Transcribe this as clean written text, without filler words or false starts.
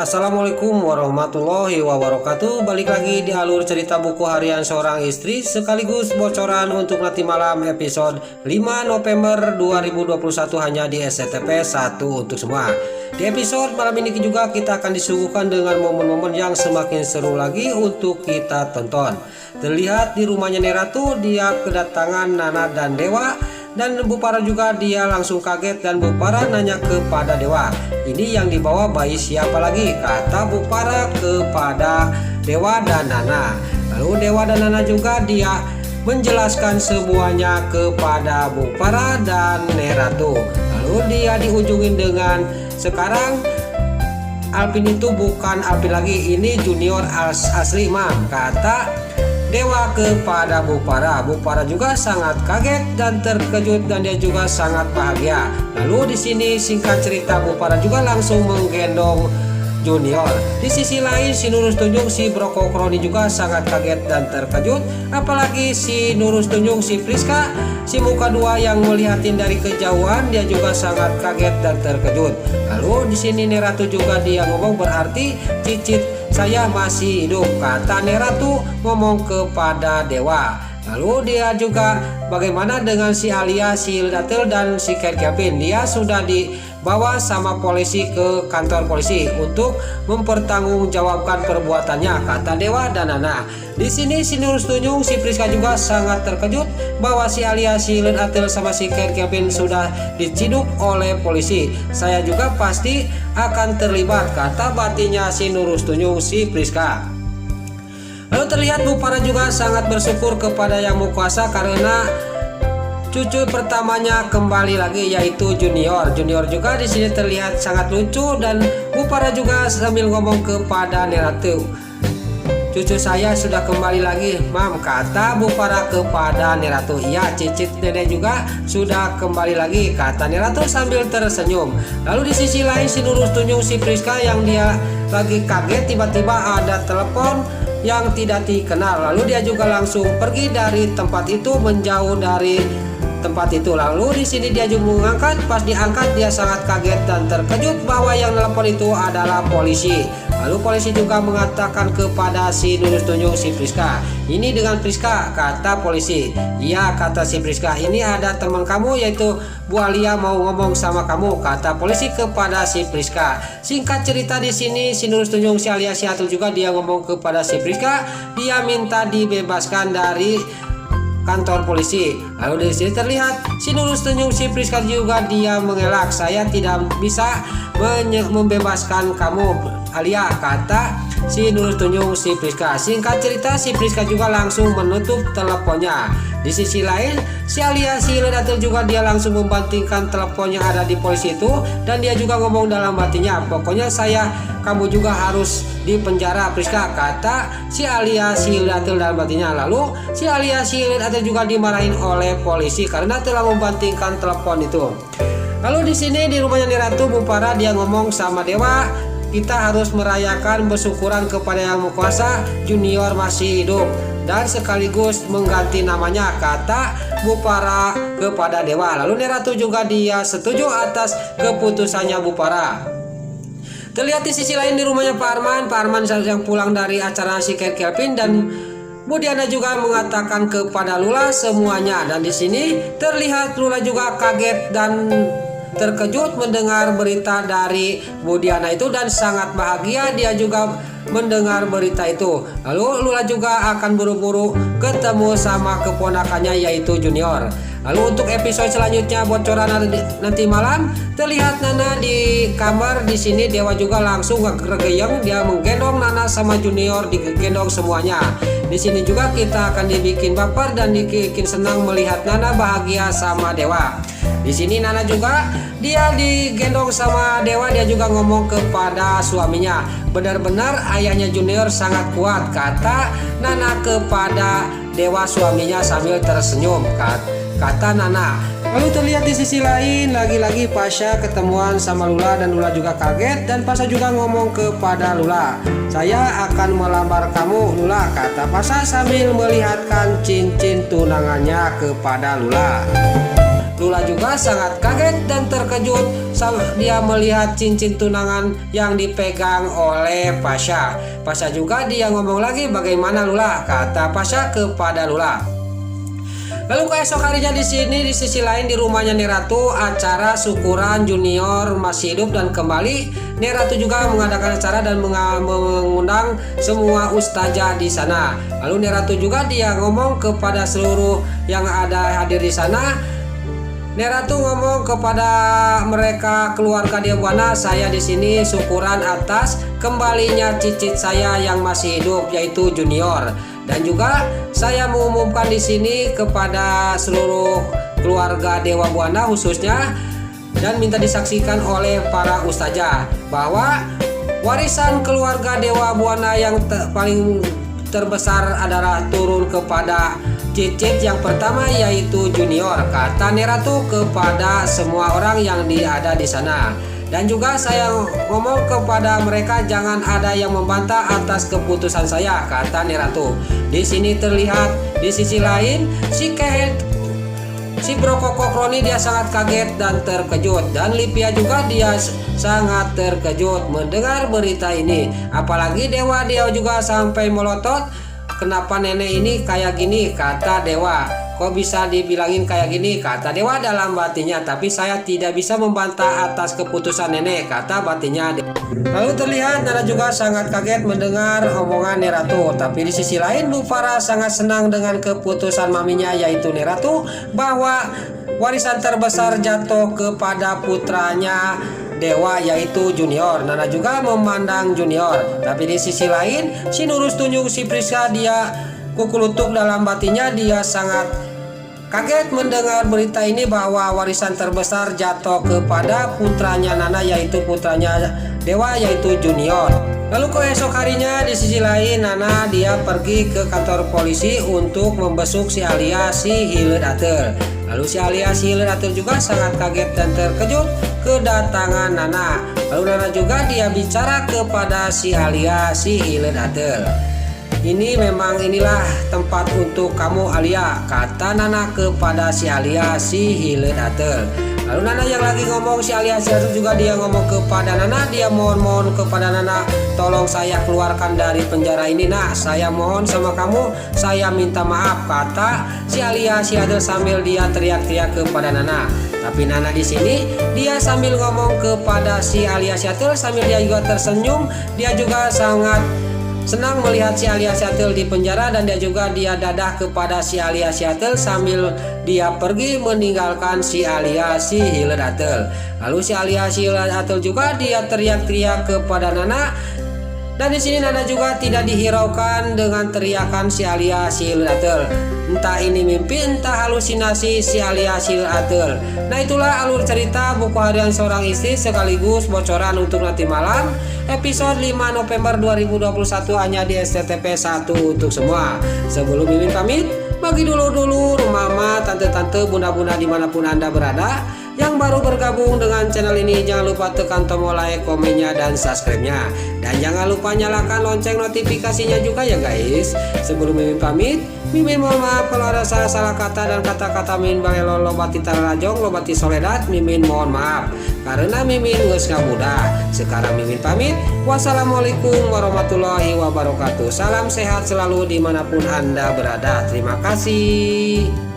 Assalamualaikum warahmatullahi wabarakatuh. Balik lagi di alur cerita buku harian seorang istri sekaligus bocoran untuk nanti malam episode 5 November 2021 hanya di SCTV 1 untuk semua. Di episode malam ini juga kita akan disuguhkan dengan momen-momen yang semakin seru lagi untuk kita tonton. Terlihat di rumahnya Neratu, dia kedatangan Nana dan Dewa. Dan Bu Farah juga dia langsung kaget dan Bu Farah nanya kepada Dewa, ini yang dibawa bayi siapa lagi? Kata Bu Farah kepada Dewa dan Nana. Lalu Dewa dan Nana juga dia menjelaskan semuanya kepada Bu Farah dan Neratu. Lalu dia diujungin dengan sekarang Alvin itu bukan Alvin lagi, ini junior asli mam, kata Dewa kepada Bu Farah. Bu Farah juga sangat kaget dan terkejut dan dia juga sangat bahagia. Lalu di sini singkat cerita Bu Farah juga langsung menggendong Junior. Di sisi lain si Nurul Tunjung si Broko Kroni juga sangat kaget dan terkejut. Apalagi si Nurul Tunjung si Priska si muka dua yang melihatin dari kejauhan dia juga sangat kaget dan terkejut. Lalu di sini Neratu juga dia ngomong berarti cicit saya masih hidup, kata Neratu ngomong kepada Dewa. Lalu dia juga bagaimana dengan si Alia, si Hildatel dan si Kevin. Dia sudah dibawa sama polisi ke kantor polisi untuk mempertanggungjawabkan perbuatannya, kata Dewa dan Nana. Di sini si Nurul Tunjung si Priska juga sangat terkejut bahwa si Alia, si Hildatel sama si Kevin sudah diciduk oleh polisi. Saya juga pasti akan terlibat, kata batinnya si Nurul Tunjung si Priska. Lalu terlihat Bu Farah juga sangat bersyukur kepada Yang Maha Kuasa karena cucu pertamanya kembali lagi yaitu Junior. Junior juga di sini terlihat sangat lucu dan Bu Farah juga sambil ngomong kepada Neratu, cucu saya sudah kembali lagi mam, kata Bu Farah kepada Neratu. Iya, cicit nenek juga sudah kembali lagi, kata Neratu sambil tersenyum. Lalu di sisi lain si Nurul Tunjung si Priska yang dia lagi kaget tiba-tiba ada telepon yang tidak dikenal. Lalu dia juga langsung pergi dari tempat itu, menjauh dari tempat itu. Lalu di sini dia juga mengangkat, pas diangkat dia sangat kaget dan terkejut bahwa yang telepon itu adalah polisi. Lalu polisi juga mengatakan kepada si Nurul Tunjung si Priska, ini dengan Priska, kata polisi. Iya, kata si Priska, ini ada teman kamu yaitu Bu Alia mau ngomong sama kamu, kata polisi kepada si Priska. Singkat cerita di sini si Nurul Tunjung si Alia si Atul juga dia ngomong kepada si Priska, dia minta dibebaskan dari kantor polisi. Lalu di sini terlihat si Nurul Tunjung si Priska juga dia mengelak, saya tidak bisa membebaskan kamu Alia, kata si Nurul Tunjung si Priska. Singkat cerita si Priska juga langsung menutup teleponnya. Di sisi lain si Alia si Hildatel juga dia langsung membantingkan telepon yang ada di polisi itu dan dia juga ngomong dalam hatinya, pokoknya kamu juga harus di penjara Priska, kata si Alia si Hildatel dalam hatinya. Lalu si Alia si Hildatel juga dimarahin oleh polisi karena telah membantingkan telepon itu. Lalu di sini di rumahnya Neratu Bu Farah dia ngomong sama Dewa, kita harus merayakan bersyukuran kepada Yang Maha Kuasa Junior masih hidup dan sekaligus mengganti namanya, kata Bu Farah kepada Dewa. Lalu Neratu juga dia setuju atas keputusannya Bu Farah. Terlihat di sisi lain di rumahnya Pak Arman yang pulang dari acara si Kevin dan Bu Diana juga mengatakan kepada Lula semuanya. Dan di sini terlihat Lula juga kaget dan terkejut mendengar berita dari Bu Diana itu dan sangat bahagia dia juga mendengar berita itu. Lalu Lula juga akan buru-buru ketemu sama keponakannya yaitu Junior. Lalu untuk episode selanjutnya bocoran nanti malam terlihat Nana di kamar. Di sini Dewa juga langsung ngegeyeng, dia menggendong Nana sama Junior, digendong semuanya. Di sini juga kita akan dibikin baper dan dibikin senang melihat Nana bahagia sama Dewa. Di sini Nana juga dia digendong sama Dewa, dia juga ngomong kepada suaminya, benar-benar ayahnya Junior sangat kuat, kata Nana kepada Dewa suaminya sambil tersenyum, kata Nana. Lalu terlihat di sisi lain lagi-lagi Pasha ketemuan sama Lula dan Lula juga kaget dan Pasha juga ngomong kepada Lula, saya akan melamar kamu Lula, kata Pasha sambil melihatkan cincin tunangannya kepada Lula. Lula juga sangat kaget dan terkejut dia melihat cincin tunangan yang dipegang oleh Pasha. Pasha juga dia ngomong lagi, "Bagaimana Lula?" kata Pasha kepada Lula. Lalu keesok harinya di sisi lain di rumahnya Neratu, acara syukuran junior masih hidup dan kembali Neratu juga mengadakan acara dan mengundang semua ustazah di sana. Lalu Neratu juga dia ngomong kepada seluruh yang ada hadir di sana. Neratu ngomong kepada mereka keluarga Dewana, "Saya di sini syukuran atas kembalinya cicit saya yang masih hidup yaitu Junior. Dan juga saya mengumumkan di sini kepada seluruh keluarga Dewa Buana khususnya dan minta disaksikan oleh para ustazah bahwa warisan keluarga Dewa Buana yang paling terbesar adalah turun kepada cicit yang pertama yaitu Junior," kata Neratu kepada semua orang yang ada di sana. "Dan juga saya ngomong kepada mereka jangan ada yang membantah atas keputusan saya," kata Neratu. Di sini terlihat di sisi lain si Brokoko Kroni dia sangat kaget dan terkejut, dan Livia juga dia sangat terkejut mendengar berita ini. Apalagi Dewa dia juga sampai melotot, "Kenapa nenek ini kayak gini?" kata Dewa. "Kok bisa dibilangin kayak gini?" kata Dewa dalam batinnya. "Tapi saya tidak bisa membantah atas keputusan nenek," kata batinnya. Lalu terlihat Nana juga sangat kaget mendengar omongan Neratu. Tapi di sisi lain Bu Farah sangat senang dengan keputusan maminya yaitu Neratu bahwa warisan terbesar jatuh kepada putranya Dewa yaitu Junior. Nana juga memandang Junior. Tapi di sisi lain si Nurus tunjuk si Priska dia kukulutuk dalam batinnya, dia sangat kaget mendengar berita ini bahwa warisan terbesar jatuh kepada putranya Nana yaitu putranya Dewa yaitu Junior. Lalu keesok harinya di sisi lain Nana dia pergi ke kantor polisi untuk membesuk si Alia si Hilir Atel. Lalu si Alia si Hilir Atel juga sangat kaget dan terkejut kedatangan Nana. Lalu Nana juga dia bicara kepada si Alia si Hilir Atel. Inilah tempat untuk kamu Alia," kata Nana kepada si Alia si Hilir Atel. Lalu Nana yang lagi ngomong si Alia si Atel juga dia ngomong kepada Nana, dia mohon kepada Nana, "Tolong saya keluarkan dari penjara ini nak, saya mohon sama kamu, saya minta maaf," kata si Alia si Atel sambil dia teriak-teriak kepada Nana. Tapi Nana di sini dia sambil ngomong kepada si Alia si Atel sambil dia juga tersenyum, dia juga sangat senang melihat si Alia Siatel di penjara, dan dia juga dia dadah kepada si Alia Siatel sambil dia pergi meninggalkan si Alia si Hilir Atel. Lalu si Alia si Hilir Atel juga dia teriak-teriak kepada Nana, dan di sini Nana juga tidak dihiraukan dengan teriakan si Alia si Hilir Atel. Entah ini mimpi, entah halusinasi si Alia si Hilir Atel. Nah, itulah alur cerita buku harian seorang istri sekaligus bocoran untuk nanti malam episode 5 November 2021 hanya di SCTP 1 untuk semua. Sebelum Mimin pamit, bagi dulu mama, tante-tante, bunda-bunda dimanapun Anda berada yang baru bergabung dengan channel ini, jangan lupa tekan tombol like, komennya, dan subscribe-nya. Dan jangan lupa nyalakan lonceng notifikasinya juga ya guys. Sebelum Mimin pamit, Mimin mohon maaf kalau ada salah kata dan kata-kata Mimin balelo lobati tarajong lobati soledat. Mimin mohon maaf karena Mimin geus ngabudah. Sekarang Mimin pamit. Wassalamualaikum warahmatullahi wabarakatuh. Salam sehat selalu dimanapun Anda berada. Terima kasih.